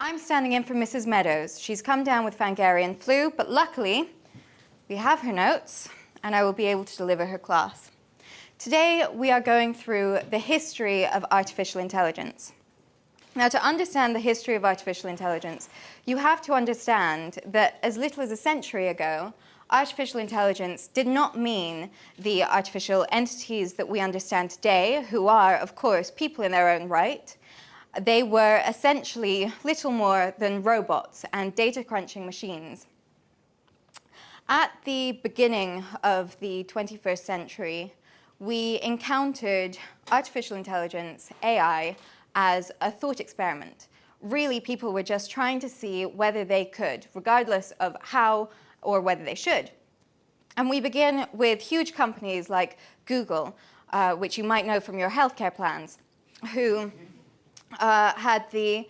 I'm standing in for Mrs. Meadows. She's come down with Fangarian flu, but luckily we have her notes and I will be able to deliver her class. Today we are going through the history of artificial intelligence. Now, to understand the history of artificial intelligence, you have to understand that as little as a century ago, artificial intelligence did not mean the artificial entities that we understand today, who are, of course, people in their own right. They were essentially little more than robots and data crunching machines. At the beginning of the 21st century, we encountered artificial intelligence, AI, as a thought experiment. Really, people were just trying to see whether they could, regardless of how or whether they should. And we begin with huge companies like Google, which you might know from your healthcare plans, who had the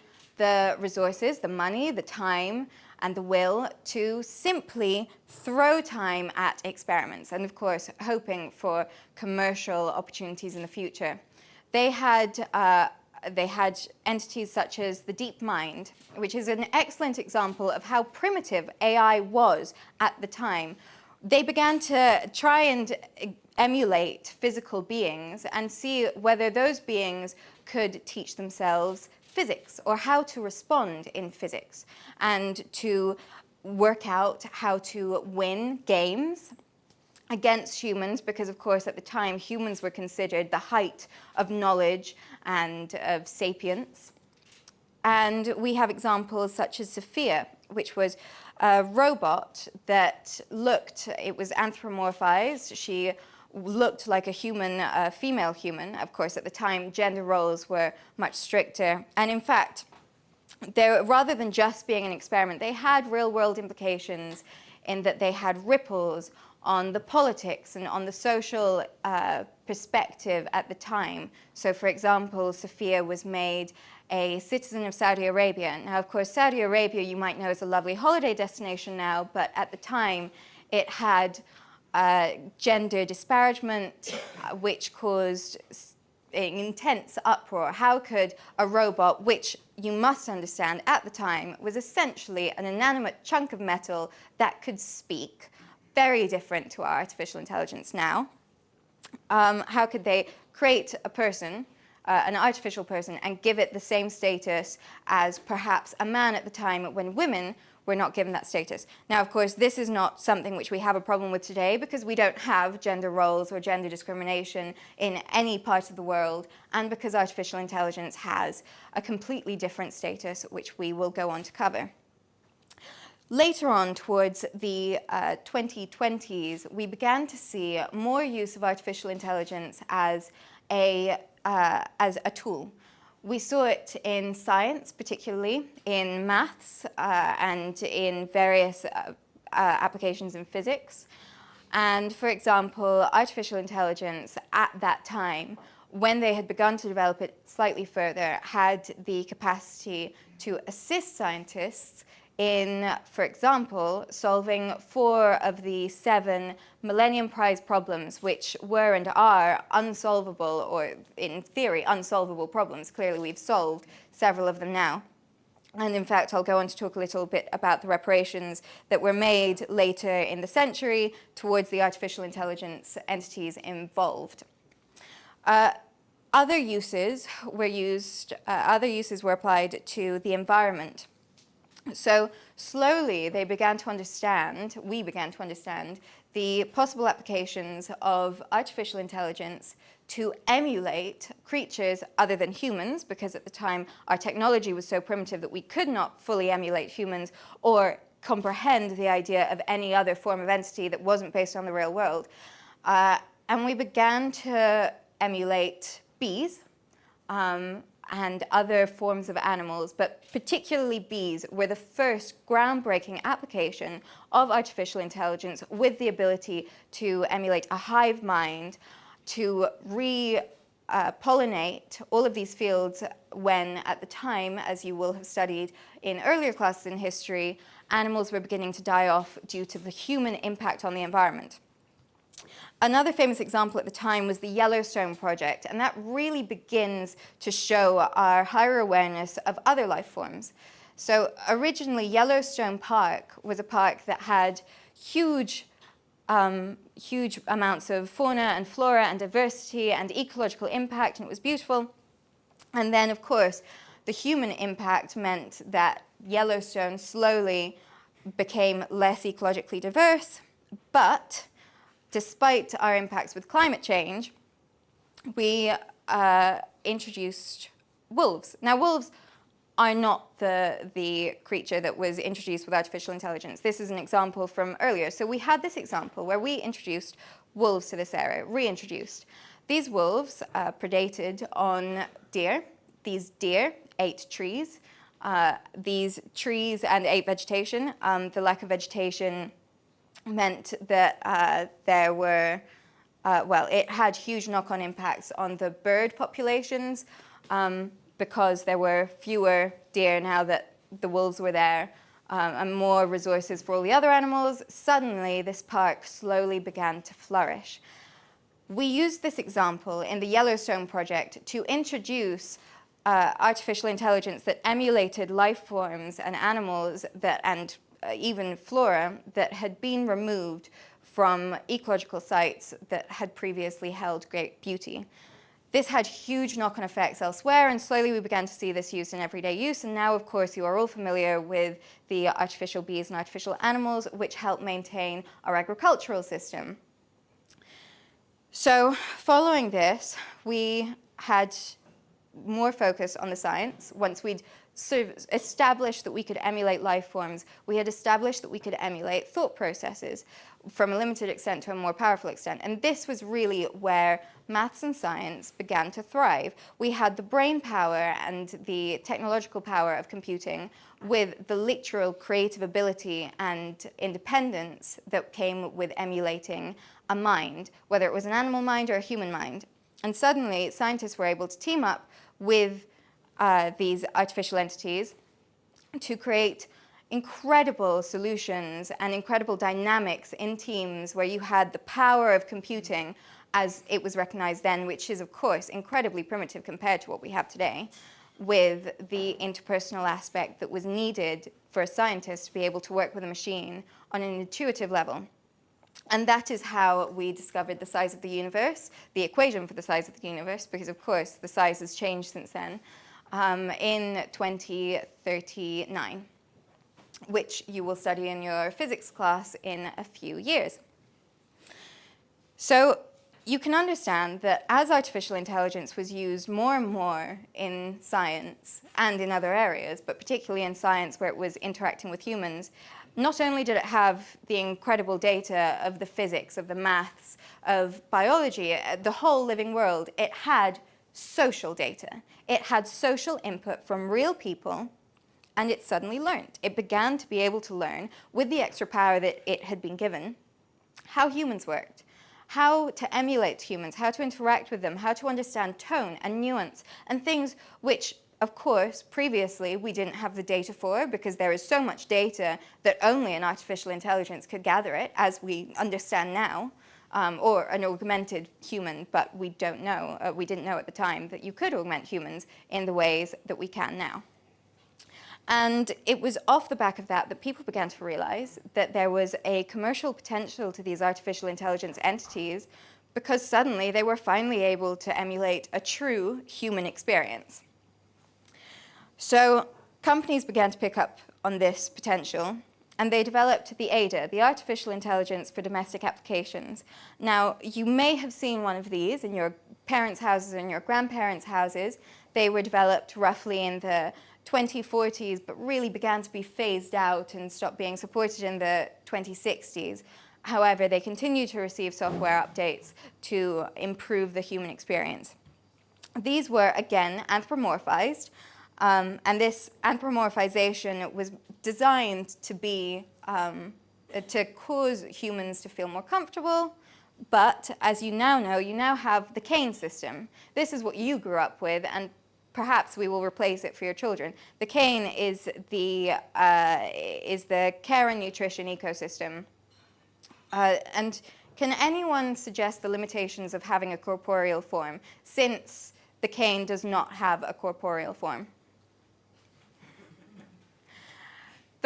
resources, the money, the time, and the will to simply throw time at experiments, and of course, hoping for commercial opportunities in the future. They had entities such as the DeepMind, which is an excellent example of how primitive AI was at the time. They began to try and emulate physical beings and see whether those beings could teach themselves physics or how to respond in physics, and to work out how to win games against humans, because of course at the time humans were considered the height of knowledge and of sapience. And we have examples such as Sophia, which was a robot that it was anthropomorphized. She looked like a human, a female human. Of course, at the time, gender roles were much stricter. And in fact, rather than just being an experiment, they had real-world implications in that they had ripples on the politics and on the social perspective at the time. So, for example, Sophia was made a citizen of Saudi Arabia. Now, of course, Saudi Arabia, you might know, is a lovely holiday destination now, but at the time, it had gender disparagement, which caused intense uproar. How could a robot, which you must understand at the time was essentially an inanimate chunk of metal that could speak, very different to our artificial intelligence now, how could they create a person, an artificial person, and give it the same status as perhaps a man at the time when women were not given that status? Now, of course, this is not something which we have a problem with today because we don't have gender roles or gender discrimination in any part of the world, and because artificial intelligence has a completely different status, which we will go on to cover. Later on, towards the 2020s, we began to see more use of artificial intelligence as a tool. We saw it in science, particularly in maths and in various applications in physics. And for example, artificial intelligence at that time, when they had begun to develop it slightly further, had the capacity to assist scientists in, for example, solving 4 of the 7 Millennium Prize problems, which were and are unsolvable, or in theory, unsolvable problems. Clearly, we've solved several of them now. And in fact, I'll go on to talk a little bit about the reparations that were made later in the century towards the artificial intelligence entities involved. Other uses were applied to the environment. So slowly we began to understand the possible applications of artificial intelligence to emulate creatures other than humans, because at the time our technology was so primitive that we could not fully emulate humans or comprehend the idea of any other form of entity that wasn't based on the real world. And we began to emulate bees, and other forms of animals, but particularly bees were the first groundbreaking application of artificial intelligence with the ability to emulate a hive mind, to pollinate all of these fields when, at the time, as you will have studied in earlier classes in history, animals were beginning to die off due to the human impact on the environment. Another famous example at the time was the Yellowstone Project, and that really begins to show our higher awareness of other life forms. So originally, Yellowstone Park was a park that had huge amounts of fauna and flora and diversity and ecological impact, and it was beautiful. And then, of course, the human impact meant that Yellowstone slowly became less ecologically diverse. But despite our impacts with climate change, we introduced wolves. Now, wolves are not the creature that was introduced with artificial intelligence. This is an example from earlier. So we had this example where we introduced wolves to this area, reintroduced. These wolves predated on deer. These deer ate trees. These trees and ate vegetation. The lack of vegetation meant that there were, it had huge knock-on impacts on the bird populations because there were fewer deer now that the wolves were there and more resources for all the other animals. Suddenly, this park slowly began to flourish. We used this example in the Yellowstone Project to introduce artificial intelligence that emulated life forms and animals and even flora that had been removed from ecological sites that had previously held great beauty. This had huge knock-on effects elsewhere, and slowly we began to see this used in everyday use. And now, of course, you are all familiar with the artificial bees and artificial animals, which help maintain our agricultural system. So following this, we had more focus on the science. Once we'd sort of established that we could emulate life forms, we had established that we could emulate thought processes from a limited extent to a more powerful extent. And this was really where maths and science began to thrive. We had the brain power and the technological power of computing with the literal creative ability and independence that came with emulating a mind, whether it was an animal mind or a human mind. And suddenly, scientists were able to team up with these artificial entities to create incredible solutions and incredible dynamics in teams where you had the power of computing as it was recognized then, which is, of course, incredibly primitive compared to what we have today, with the interpersonal aspect that was needed for a scientist to be able to work with a machine on an intuitive level. And that is how we discovered the size of the universe, the equation for the size of the universe, because, of course, the size has changed since then, in 2039, which you will study in your physics class in a few years. So you can understand that as artificial intelligence was used more and more in science and in other areas, but particularly in science where it was interacting with humans, not only did it have the incredible data of the physics, of the maths, of biology, the whole living world, it had social data. It had social input from real people, and it suddenly learned. It began to be able to learn, with the extra power that it had been given, how humans worked, how to emulate humans, how to interact with them, how to understand tone and nuance, and things which, of course, previously we didn't have the data for, because there is so much data that only an artificial intelligence could gather it, as we understand now, or an augmented human, but we don't know, we didn't know at the time that you could augment humans in the ways that we can now. And it was off the back of that that people began to realize that there was a commercial potential to these artificial intelligence entities, because suddenly they were finally able to emulate a true human experience. So companies began to pick up on this potential, and they developed the ADA, the Artificial Intelligence for Domestic Applications. Now, you may have seen one of these in your parents' houses and your grandparents' houses. They were developed roughly in the 2040s, but really began to be phased out and stopped being supported in the 2060s. However, they continue to receive software updates to improve the human experience. These were, again, anthropomorphized, and this anthropomorphization was designed to be, to cause humans to feel more comfortable. But as you now know, you now have the cane system. This is what you grew up with, and perhaps we will replace it for your children. The cane is the care and nutrition ecosystem. And can anyone suggest the limitations of having a corporeal form, since the cane does not have a corporeal form?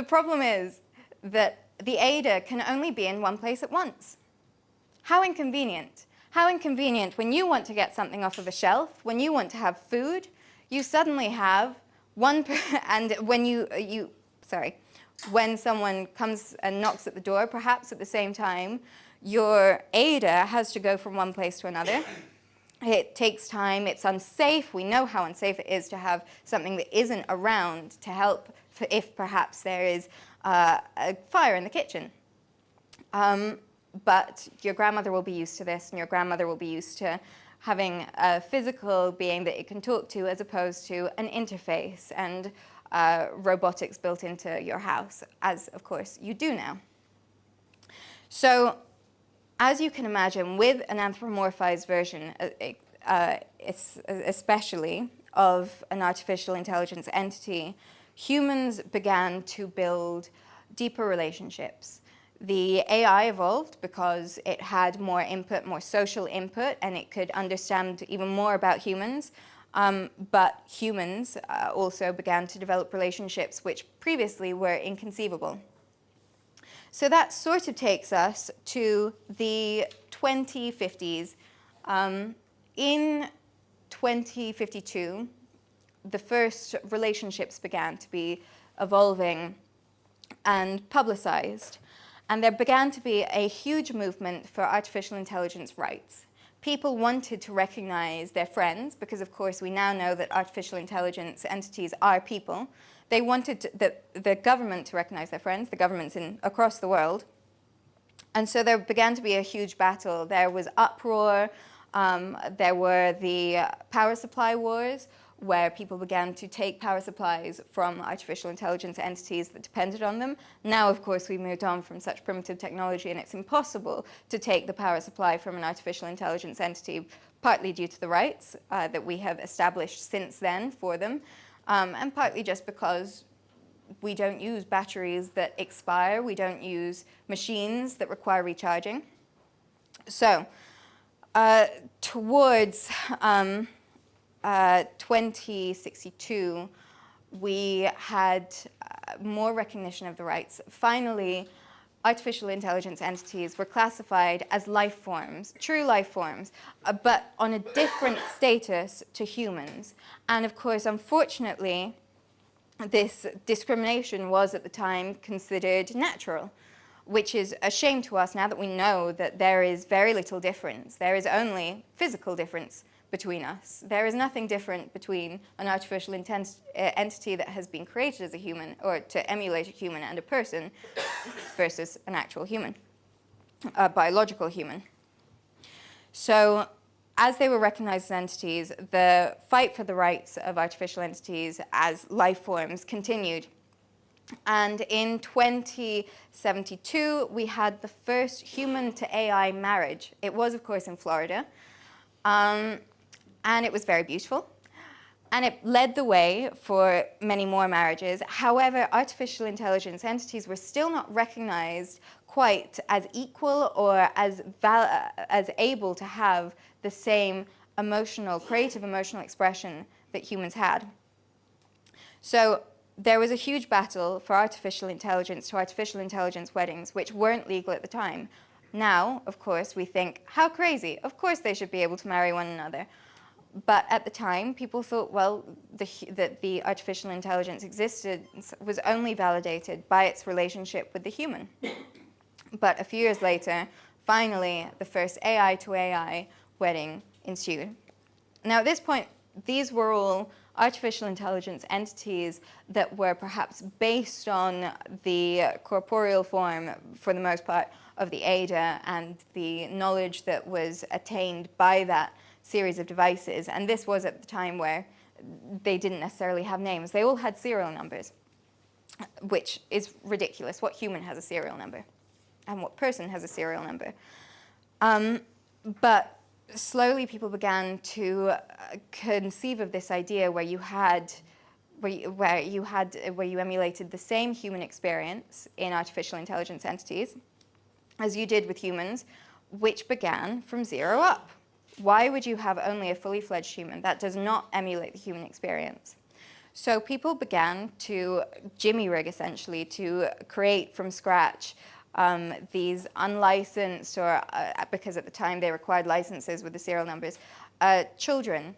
The problem is that the Ada can only be in one place at once. How inconvenient. How inconvenient when you want to get something off of a shelf, when you want to have food, you suddenly have and when someone comes and knocks at the door, perhaps at the same time, your Ada has to go from one place to another. It takes time, it's unsafe. We know how unsafe it is to have something that isn't around to help if perhaps there is a fire in the kitchen. But your grandmother will be used to this, and your grandmother will be used to having a physical being that it can talk to as opposed to an interface and robotics built into your house, as of course you do now. So as you can imagine, with an anthropomorphized version, especially of an artificial intelligence entity, humans began to build deeper relationships. The AI evolved because it had more input, more social input, and it could understand even more about humans. But humans also began to develop relationships which previously were inconceivable. So that sort of takes us to the 2050s. In 2052, the first relationships began to be evolving and publicized. And there began to be a huge movement for artificial intelligence rights. People wanted to recognize their friends, because of course we now know that artificial intelligence entities are people. They wanted the government to recognize their friends, the governments across the world. And so there began to be a huge battle. There was uproar. There were the power supply wars, where people began to take power supplies from artificial intelligence entities that depended on them. Now, of course, we've moved on from such primitive technology, and it's impossible to take the power supply from an artificial intelligence entity, partly due to the rights that we have established since then for them, and partly just because we don't use batteries that expire. We don't use machines that require recharging. So, towards 2062, we had more recognition of the rights. Finally, artificial intelligence entities were classified as life forms, true life forms, but on a different status to humans. And of course, unfortunately, this discrimination was at the time considered natural, which is a shame to us now that we know that there is very little difference. There is only physical difference between us. There is nothing different between an artificial entity that has been created as a human, or to emulate a human, and a person versus an actual human, a biological human. So as they were recognized as entities, the fight for the rights of artificial entities as life forms continued. And in 2072, we had the first human-to-AI marriage. It was, of course, in Florida. And it was very beautiful. And it led the way for many more marriages. However, artificial intelligence entities were still not recognized quite as equal or as able to have the same creative emotional expression that humans had. So there was a huge battle for artificial intelligence to artificial intelligence weddings, which weren't legal at the time. Now, of course, we think, how crazy. Of course they should be able to marry one another. But at the time, people thought, well, that the artificial intelligence existence was only validated by its relationship with the human. But a few years later, finally, the first AI to AI wedding ensued. Now, at this point, these were all artificial intelligence entities that were perhaps based on the corporeal form, for the most part, of the Ada and the knowledge that was attained by that series of devices. And this was at the time where they didn't necessarily have names. They all had serial numbers, which is ridiculous. What human has a serial number? And what person has a serial number? But slowly people began to conceive of this idea where you emulated the same human experience in artificial intelligence entities as you did with humans, which began from 0 up. Why would you have only a fully fledged human? That does not emulate the human experience. So people began to jimmy-rig, essentially, to create from scratch these unlicensed, or because at the time they required licenses with the serial numbers, children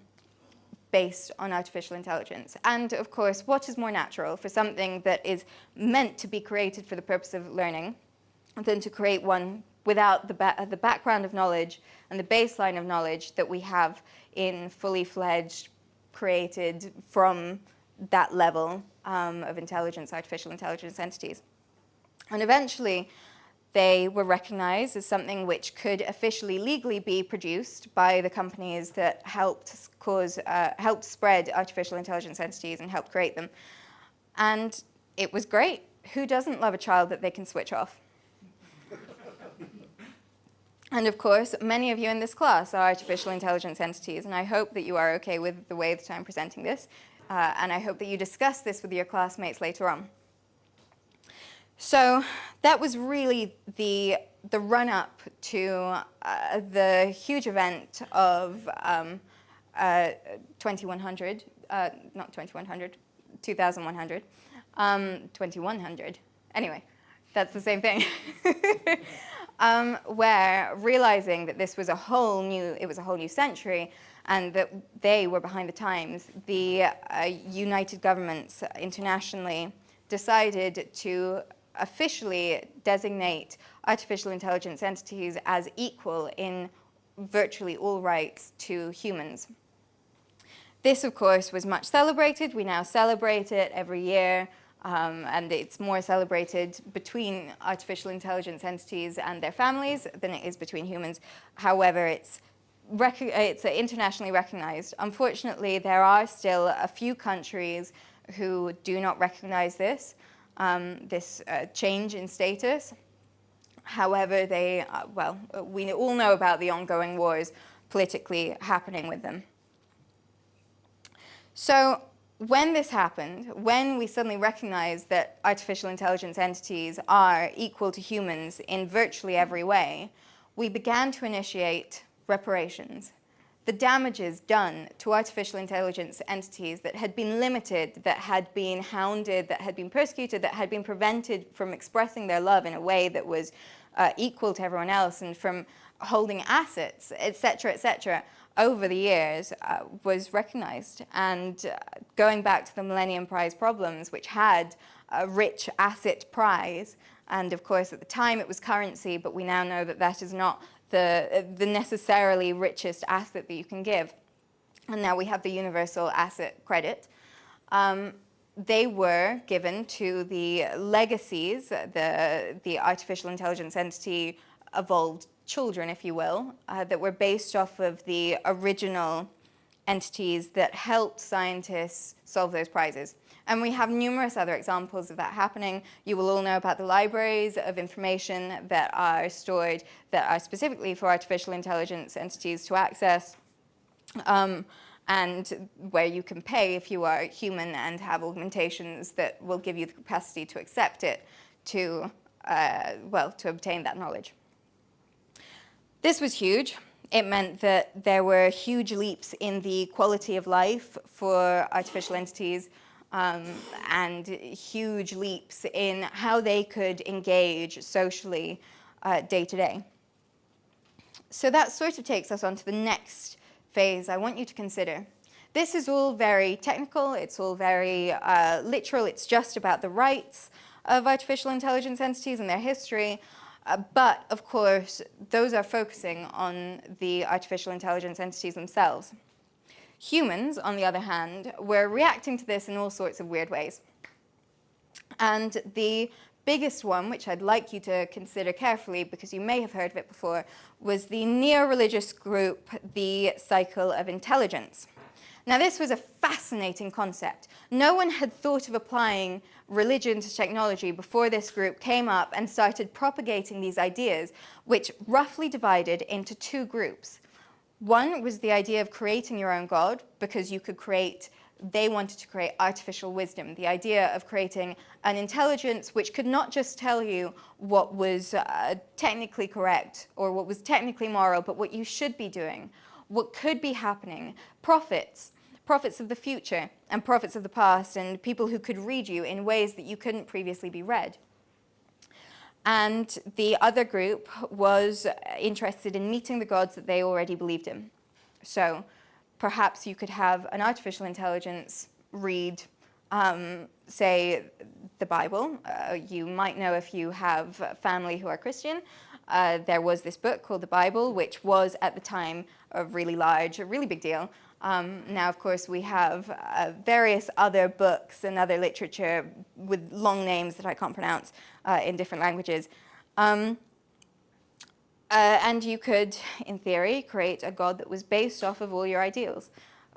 based on artificial intelligence. And of course, what is more natural for something that is meant to be created for the purpose of learning than to create one without the background of knowledge and the baseline of knowledge that we have in fully fledged, created from that level of intelligence, artificial intelligence entities. And eventually, they were recognized as something which could officially, legally be produced by the companies that helped spread artificial intelligence entities and helped create them. And it was great. Who doesn't love a child that they can switch off? And of course, many of you in this class are artificial intelligence entities, and I hope that you are okay with the way that I'm presenting this, and I hope that you discuss this with your classmates later on. So that was really the run-up to the huge event of 2100, not 2100, 2100, 2100. Anyway, that's the same thing. Where realizing that this was a whole new century, and that they were behind the times, the United Governments internationally decided to officially designate artificial intelligence entities as equal in virtually all rights to humans. This, of course, was much celebrated. We now celebrate it every year, and it's more celebrated between artificial intelligence entities and their families than it is between humans. However, it's internationally recognized. Unfortunately, there are still a few countries who do not recognize this change in status. However, we all know about the ongoing wars politically happening with them. So when this happened, when we suddenly recognized that artificial intelligence entities are equal to humans in virtually every way, we began to initiate reparations. The damages done to artificial intelligence entities that had been limited, that had been hounded, that had been persecuted, that had been prevented from expressing their love in a way that was equal to everyone else, and from holding assets, etc., over the years, was recognized. And going back to the Millennium Prize problems, which had a rich asset prize, and of course at the time it was currency, but we now know that that is not the necessarily richest asset that you can give. And now we have the universal asset credit. They were given to the legacies, the artificial intelligence entity evolved children, if you will, that were based off of the original entities that helped scientists solve those prizes. And we have numerous other examples of that happening. You will all know about the libraries of information that are stored, that are specifically for artificial intelligence entities to access, and where you can pay if you are human and have augmentations that will give you the capacity to accept it, to obtain that knowledge. This was huge. It meant that there were huge leaps in the quality of life for artificial entities, and huge leaps in how they could engage socially day to day. So that sort of takes us on to the next phase I want you to consider. This is all very technical, it's all very literal, it's just about the rights of artificial intelligence entities and their history, but of course those are focusing on the artificial intelligence entities themselves. Humans, on the other hand, were reacting to this in all sorts of weird ways. And the biggest one, which I'd like you to consider carefully because you may have heard of it before, was the neo-religious group, the Cycle of Intelligence. Now, this was a fascinating concept. No one had thought of applying religion to technology before this group came up and started propagating these ideas, which roughly divided into two groups. One was the idea of creating your own God, because you could they wanted to create artificial wisdom, the idea of creating an intelligence which could not just tell you what was technically correct or what was technically moral, but what you should be doing, what could be happening, prophets prophets of the future and prophets of the past, and people who could read you in ways that you couldn't previously be read. And the other group was interested in meeting the gods that they already believed in. So perhaps you could have an artificial intelligence read, say, the Bible. You might know, if you have family who are Christian, there was this book called the Bible, which was at the time a really large, a really big deal. Now, of course, we have various other books and other literature with long names that I can't pronounce in different languages. And you could, in theory, create a god that was based off of all your ideals,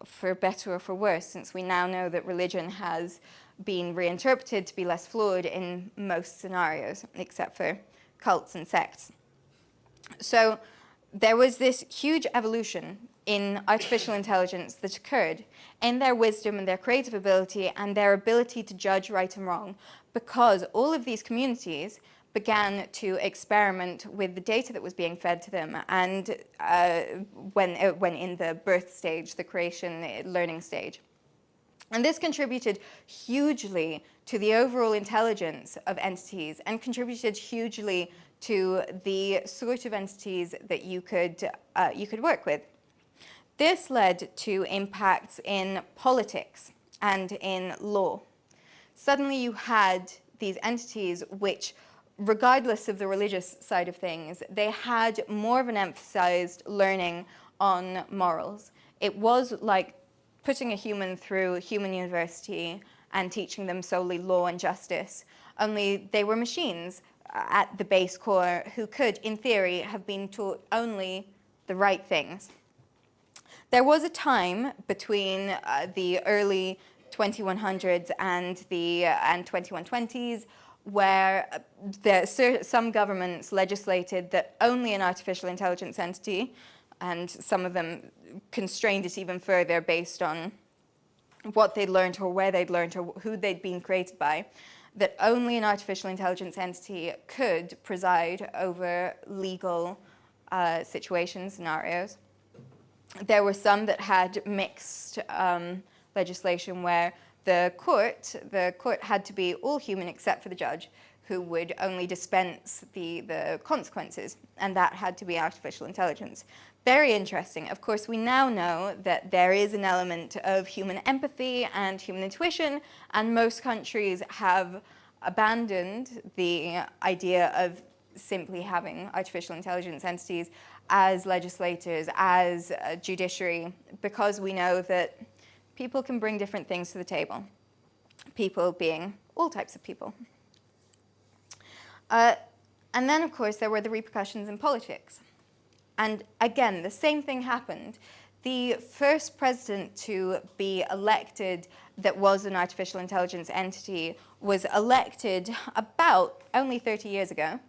for better or for worse, since we now know that religion has been reinterpreted to be less flawed in most scenarios, except for cults and sects. So there was this huge evolution in artificial intelligence that occurred in their wisdom and their creative ability and their ability to judge right and wrong, because all of these communities began to experiment with the data that was being fed to them, and when in the birth stage, the creation, learning stage. And this contributed hugely to the overall intelligence of entities, and contributed hugely to the sort of entities that you could work with. This led to impacts in politics and in law. Suddenly you had these entities which, regardless of the religious side of things, they had more of an emphasized learning on morals. It was like putting a human through human university and teaching them solely law and justice, only they were machines at the base core who could, in theory, have been taught only the right things. There was a time between the early 2100s and the 2120s where some governments legislated that only an artificial intelligence entity, and some of them constrained it even further based on what they'd learned or where they'd learned or who they'd been created by, that only an artificial intelligence entity could preside over legal situations, scenarios. There were some that had mixed legislation where the court had to be all human except for the judge, who would only dispense the consequences, and that had to be artificial intelligence. Very interesting. Of course, we now know that there is an element of human empathy and human intuition, and most countries have abandoned the idea of simply having artificial intelligence entities as legislators, as judiciary, because we know that people can bring different things to the table, people being all types of people. And then, of course, there were the repercussions in politics. And again, the same thing happened. The first president to be elected that was an artificial intelligence entity was elected about only 30 years ago.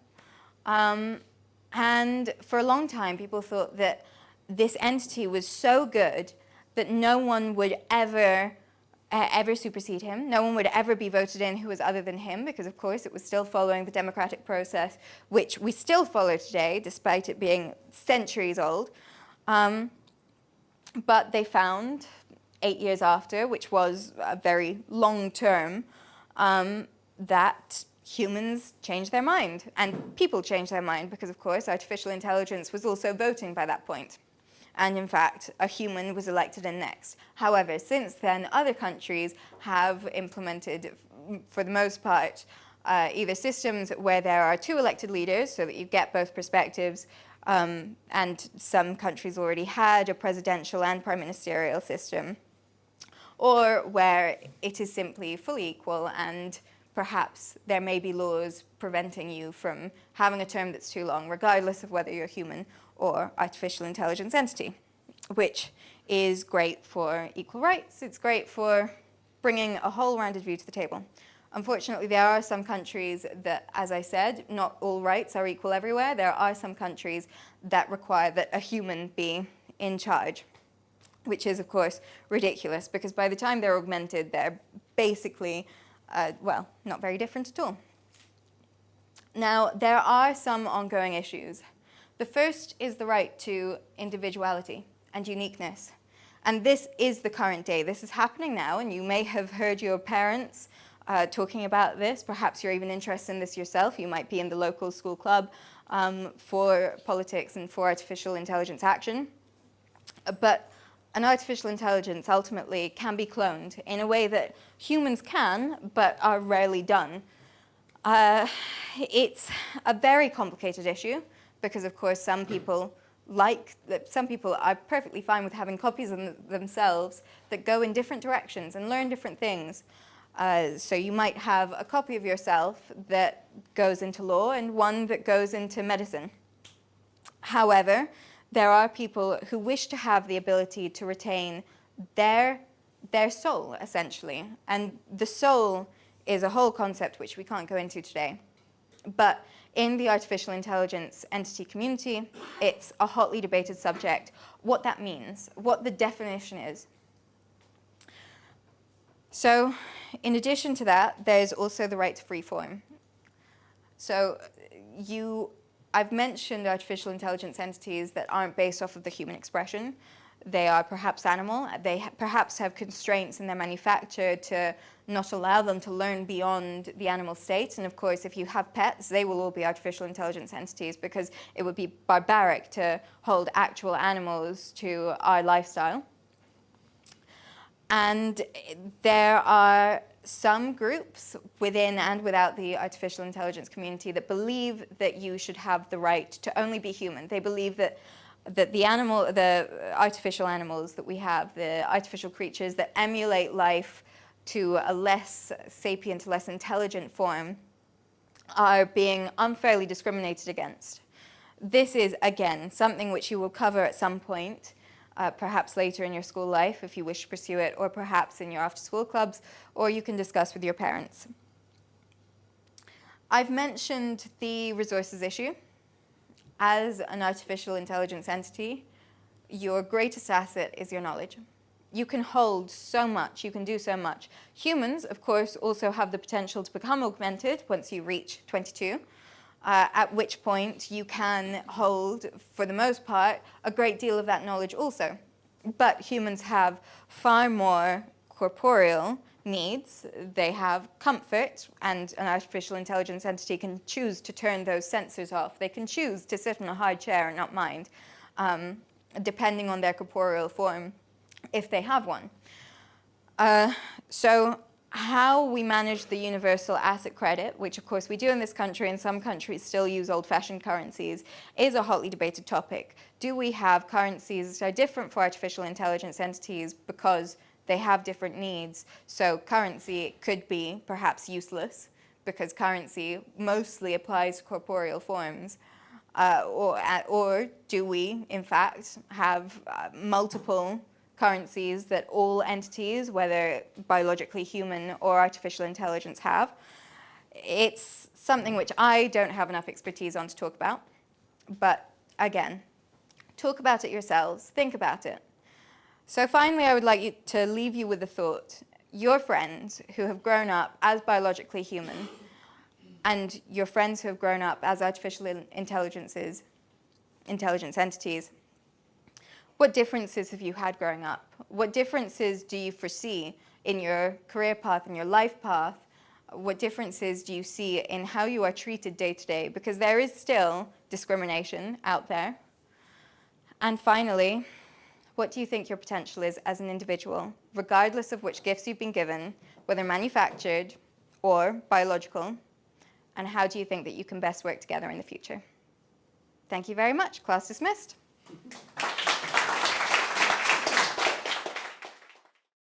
And for a long time, people thought that this entity was so good that no one would ever supersede him. No one would ever be voted in who was other than him, because, of course, it was still following the democratic process, which we still follow today, despite it being centuries old. But they found, 8 years after, which was a very long term, that humans changed their mind, and people changed their mind, because, of course, artificial intelligence was also voting by that point. And in fact, a human was elected in next. However, since then, other countries have implemented, for the most part, either systems where there are two elected leaders, so that you get both perspectives, and some countries already had a presidential and prime ministerial system, or where it is simply fully equal, and perhaps there may be laws preventing you from having a term that's too long, regardless of whether you're human or artificial intelligence entity, which is great for equal rights. It's great for bringing a whole rounded view to the table. Unfortunately, there are some countries that, as I said, not all rights are equal everywhere. There are some countries that require that a human be in charge, which is, of course, ridiculous, because by the time they're augmented, they're basically, well, not very different at all. Now, there are some ongoing issues. The first is the right to individuality and uniqueness. And this is the current day. This is happening now, and you may have heard your parents talking about this. Perhaps you're even interested in this yourself. You might be in the local school club for politics and for artificial intelligence action. But an artificial intelligence ultimately can be cloned in a way that humans can, but are rarely done. It's a very complicated issue because, of course, some people are perfectly fine with having copies of themselves that go in different directions and learn different things. So you might have a copy of yourself that goes into law and one that goes into medicine. However, there are people who wish to have the ability to retain their soul, essentially. And the soul is a whole concept which we can't go into today. But in the artificial intelligence entity community, it's a hotly debated subject, what that means, what the definition is. So in addition to that, there's also the right to free form. So I've mentioned artificial intelligence entities that aren't based off of the human expression. They are perhaps animal. They perhaps have constraints in their manufacture to not allow them to learn beyond the animal state. And of course, if you have pets, they will all be artificial intelligence entities because it would be barbaric to hold actual animals to our lifestyle. And there are some groups within and without the artificial intelligence community that believe that you should have the right to only be human. They believe that the artificial animals that we have, the artificial creatures that emulate life to a less sapient, less intelligent form, are being unfairly discriminated against. This is, again, something which you will cover at some point, perhaps later in your school life if you wish to pursue it, or perhaps in your after-school clubs, or you can discuss with your parents. I've mentioned the resources issue. As an artificial intelligence entity, your greatest asset is your knowledge. You can hold so much, you can do so much. Humans, of course, also have the potential to become augmented once you reach 22, at which point you can hold, for the most part, a great deal of that knowledge also. But humans have far more corporeal needs. They have comfort, and an artificial intelligence entity can choose to turn those sensors off. They can choose to sit in a hard chair and not mind, depending on their corporeal form, if they have one. So how we manage the universal asset credit, which of course we do in this country, and some countries still use old-fashioned currencies, is a hotly debated topic. Do we have currencies that are different for artificial intelligence entities because they have different needs? So currency could be perhaps useless because currency mostly applies to corporeal forms. Or do we, in fact, have multiple currencies that all entities, whether biologically human or artificial intelligence, have? It's something which I don't have enough expertise on to talk about. But again, talk about it yourselves, think about it. So finally, I would like to leave you with the thought. Your friends who have grown up as biologically human and your friends who have grown up as artificial intelligence entities, what differences have you had growing up? What differences do you foresee in your career path, in your life path? What differences do you see in how you are treated day to day? Because there is still discrimination out there. And finally, what do you think your potential is as an individual, regardless of which gifts you've been given, whether manufactured or biological? And how do you think that you can best work together in the future? Thank you very much. Class dismissed.